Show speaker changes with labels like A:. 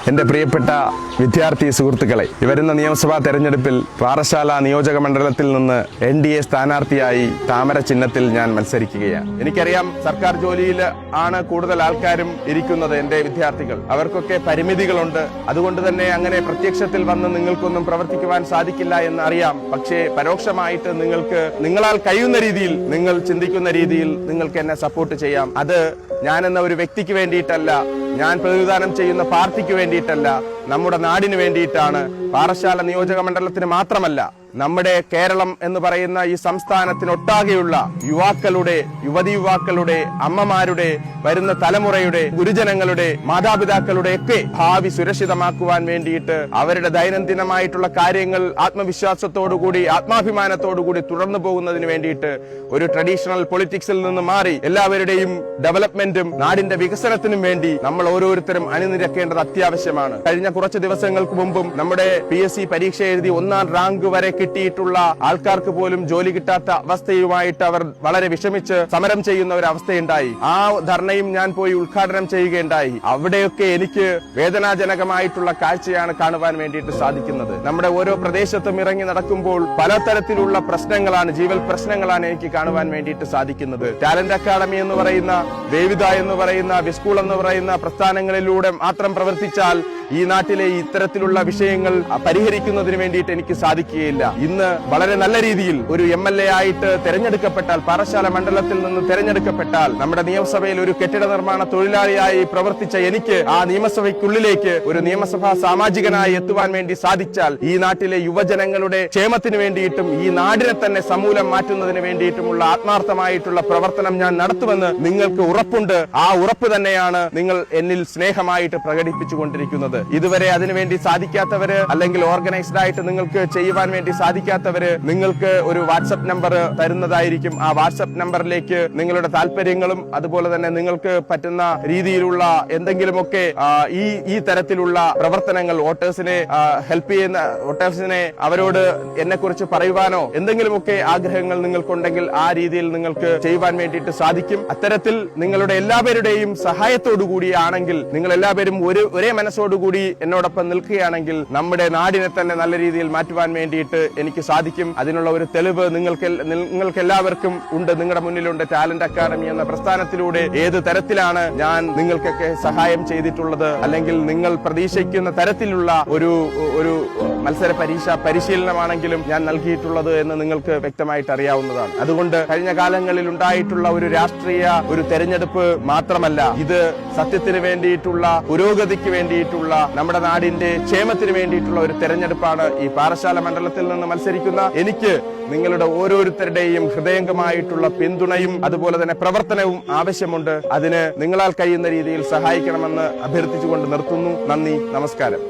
A: എൻ്റെ പ്രിയപ്പെട്ട വിദ്യാർത്ഥി സുഹൃത്തുക്കളെ, വരുന്ന നിയമസഭാ തെരഞ്ഞെടുപ്പിൽ പാറശാല നിയോജക മണ്ഡലത്തിൽ നിന്ന് NDA സ്ഥാനാർത്ഥിയായി താമര ചിഹ്നത്തിൽ ഞാൻ മത്സരിക്കുകയാണ്. എനിക്കറിയാം, സർക്കാർ ജോലിയിൽ ആണ് കൂടുതൽ ആൾക്കാരും ഇരിക്കുന്നത്. എൻ്റെ വിദ്യാർത്ഥികൾ, അവർക്കൊക്കെ പരിമിതികളുണ്ട്. അതുകൊണ്ട് തന്നെ അങ്ങനെ പ്രത്യക്ഷത്തിൽ വന്ന് നിങ്ങൾക്കൊന്നും പ്രവർത്തിക്കുവാൻ സാധിക്കില്ല എന്ന് അറിയാം. പക്ഷേ പരോക്ഷമായിട്ട് നിങ്ങളാൽ കഴിയുന്ന രീതിയിൽ, നിങ്ങൾ ചിന്തിക്കുന്ന രീതിയിൽ നിങ്ങൾക്ക് എന്നെ സപ്പോർട്ട് ചെയ്യാം. അത് ഞാനെന്ന ഒരു വ്യക്തിക്ക് വേണ്ടിയിട്ടല്ല, ഞാൻ പ്രതിനിധാനം ചെയ്യുന്ന പാർട്ടിക്ക് വേണ്ടിയിട്ടല്ല, നമ്മുടെ നാടിന് വേണ്ടിയിട്ടാണ്. പാറശാല നിയോജക മണ്ഡലത്തിന് മാത്രമല്ല, നമ്മുടെ കേരളം എന്ന് പറയുന്ന ഈ സംസ്ഥാനത്തിനൊട്ടാകെയുള്ള യുവതിയുവാക്കളുടെ, അമ്മമാരുടെ, വരുന്ന തലമുറയുടെ, ഗുരുജനങ്ങളുടെ, മാതാപിതാക്കളുടെ ഒക്കെ ഭാവി സുരക്ഷിതമാക്കുവാൻ വേണ്ടിയിട്ട് അവരുടെ ദൈനംദിനമായിട്ടുള്ള കാര്യങ്ങൾ ആത്മവിശ്വാസത്തോടുകൂടി, ആത്മാഭിമാനത്തോടുകൂടി തുടർന്നു പോകുന്നതിന് വേണ്ടിയിട്ട് ഒരു ട്രഡീഷണൽ പൊളിറ്റിക്സിൽ നിന്ന് മാറി എല്ലാവരുടെയും ഡെവലപ്മെന്റും നാടിന്റെ വികസനത്തിനും വേണ്ടി നമ്മൾ ഓരോരുത്തരും അണിനിരക്കേണ്ടത് അത്യാവശ്യമാണ്. കഴിഞ്ഞ കുറച്ച് ദിവസങ്ങൾക്ക് മുമ്പും നമ്മുടെ PSC പരീക്ഷ എഴുതി 1ാം റാങ്ക് വരെ കിട്ടിയിട്ടുള്ള ആൾക്കാർക്ക് പോലും ജോലി കിട്ടാത്ത അവസ്ഥയുമായിട്ട് അവർ വളരെ വിഷമിച്ച് സമരം ചെയ്യുന്ന ഒരു അവസ്ഥയുണ്ടായി. ആ ധർണയും ഞാൻ പോയി ഉദ്ഘാടനം ചെയ്യുകയുണ്ടായി. അവിടെയൊക്കെ എനിക്ക് വേദനാജനകമായിട്ടുള്ള കാഴ്ചയാണ് കാണുവാൻ വേണ്ടിയിട്ട് സാധിക്കുന്നത്. നമ്മുടെ ഓരോ പ്രദേശത്തും ഇറങ്ങി നടക്കുമ്പോൾ പലതരത്തിലുള്ള പ്രശ്നങ്ങളാണ്, ജീവൽ പ്രശ്നങ്ങളാണ് എനിക്ക് കാണുവാൻ വേണ്ടിയിട്ട് സാധിക്കുന്നത്. ടാലന്റ് അക്കാദമി എന്ന് പറയുന്ന, വേവിത എന്ന് പറയുന്ന, വിസ്കൂൾ എന്ന് പറയുന്ന പ്രസ്ഥാനങ്ങളിലൂടെ മാത്രം പ്രവർത്തിച്ചാൽ ഈ നാട്ടിലെ ഇത്തരത്തിലുള്ള വിഷയങ്ങൾ പരിഹരിക്കുന്നതിന് വേണ്ടിയിട്ട് എനിക്ക് സാധിക്കുകയില്ല. ഇന്ന് വളരെ നല്ല രീതിയിൽ ഒരു MLA ആയിട്ട് തെരഞ്ഞെടുക്കപ്പെട്ടാൽ, പാറശാല മണ്ഡലത്തിൽ നിന്ന് തെരഞ്ഞെടുക്കപ്പെട്ടാൽ, നമ്മുടെ നിയമസഭയിൽ ഒരു കെട്ടിട നിർമ്മാണ തൊഴിലാളിയായി പ്രവർത്തിച്ച എനിക്ക് ആ നിയമസഭയ്ക്കുള്ളിലേക്ക് ഒരു നിയമസഭാ സാമാജികനായി എത്തുവാൻ വേണ്ടി സാധിച്ചാൽ, ഈ നാട്ടിലെ യുവജനങ്ങളുടെ ക്ഷേമത്തിന് വേണ്ടിയിട്ടും ഈ നാടിനെ തന്നെ സമൂലം മാറ്റുന്നതിന് വേണ്ടിയിട്ടുമുള്ള ആത്മാർത്ഥമായിട്ടുള്ള പ്രവർത്തനം ഞാൻ നടത്തുമെന്ന് നിങ്ങൾക്ക് ഉറപ്പുണ്ട്. ആ ഉറപ്പ് തന്നെയാണ് നിങ്ങൾ എന്നിൽ സ്നേഹമായിട്ട് പ്രകടിപ്പിച്ചുകൊണ്ടിരിക്കുന്നത്. ഇതുവരെ അതിനുവേണ്ടി സാധിക്കാത്തവര്, അല്ലെങ്കിൽ ഓർഗനൈസ്ഡ് ആയിട്ട് നിങ്ങൾക്ക് ചെയ്യുവാൻ വേണ്ടി സാധിക്കാത്തവര്, നിങ്ങൾക്ക് ഒരു വാട്സ്ആപ്പ് നമ്പർ തരുന്നതായിരിക്കും. ആ വാട്സ്ആപ്പ് നമ്പറിലേക്ക് നിങ്ങളുടെ താല്പര്യങ്ങളും അതുപോലെ തന്നെ നിങ്ങൾക്ക് പറ്റുന്ന രീതിയിലുള്ള എന്തെങ്കിലുമൊക്കെ ഈ തരത്തിലുള്ള പ്രവർത്തനങ്ങൾ, വോട്ടേഴ്സിനെ ഹെൽപ്പ് ചെയ്യുന്ന, വോട്ടേഴ്സിനെ അവരോട് എന്നെ കുറിച്ച് പറയുവാനോ എന്തെങ്കിലുമൊക്കെ ആഗ്രഹങ്ങൾ നിങ്ങൾക്കുണ്ടെങ്കിൽ ആ രീതിയിൽ നിങ്ങൾക്ക് ചെയ്യുവാൻ വേണ്ടിയിട്ട് സാധിക്കും. അത്തരത്തിൽ നിങ്ങളുടെ എല്ലാവരുടെയും സഹായത്തോടുകൂടിയാണെങ്കിൽ, നിങ്ങൾ എല്ലാവരും ഒരേ മനസ്സോടുകൂടി എന്നോടൊപ്പം നിൽക്കുകയാണെങ്കിൽ നമ്മുടെ നാടിനെ തന്നെ നല്ല രീതിയിൽ മാറ്റുവാൻ വേണ്ടിയിട്ട് എനിക്ക് സാധിക്കും. അതിനുള്ള ഒരു തെളിവ് നിങ്ങൾക്ക് എല്ലാവർക്കും ഉണ്ട്, നിങ്ങളുടെ മുന്നിലുണ്ട്. ടാലന്റ് അക്കാദമി എന്ന പ്രസ്ഥാനത്തിലൂടെ ഏത് തരത്തിലാണ് ഞാൻ നിങ്ങൾക്കൊക്കെ സഹായം ചെയ്തിട്ടുള്ളത്, അല്ലെങ്കിൽ നിങ്ങൾ പ്രതീക്ഷിക്കുന്ന തരത്തിലുള്ള ഒരു മത്സര പരിശീലനമാണെങ്കിലും ഞാൻ നൽകിയിട്ടുള്ളത് എന്ന് നിങ്ങൾക്ക് വ്യക്തമായിട്ട് അറിയാവുന്നതാണ്. അതുകൊണ്ട് കഴിഞ്ഞ കാലങ്ങളിൽ ഉണ്ടായിട്ടുള്ള ഒരു രാഷ്ട്രീയ ഒരു തെരഞ്ഞെടുപ്പ് മാത്രമല്ല, ഇത് സത്യത്തിന് വേണ്ടിയിട്ടുള്ള, പുരോഗതിക്ക് വേണ്ടിയിട്ടുള്ള, നമ്മുടെ നാടിന്റെ ക്ഷേമത്തിന് വേണ്ടിയിട്ടുള്ള ഒരു തെരഞ്ഞെടുപ്പാണ്. ഈ പാറശാല മണ്ഡലത്തിൽ നിന്ന് മത്സരിക്കുന്ന എനിക്ക് നിങ്ങളുടെ ഓരോരുത്തരുടെയും ഹൃദയംഗമായിട്ടുള്ള പിന്തുണയും അതുപോലെ തന്നെ പ്രവർത്തനവും ആവശ്യമുണ്ട്. അതിന് നിങ്ങളാൽ കഴിയുന്ന രീതിയിൽ സഹായിക്കണമെന്ന് അഭ്യർത്ഥിച്ചുകൊണ്ട് നിർത്തുന്നു. നന്ദി, നമസ്കാരം.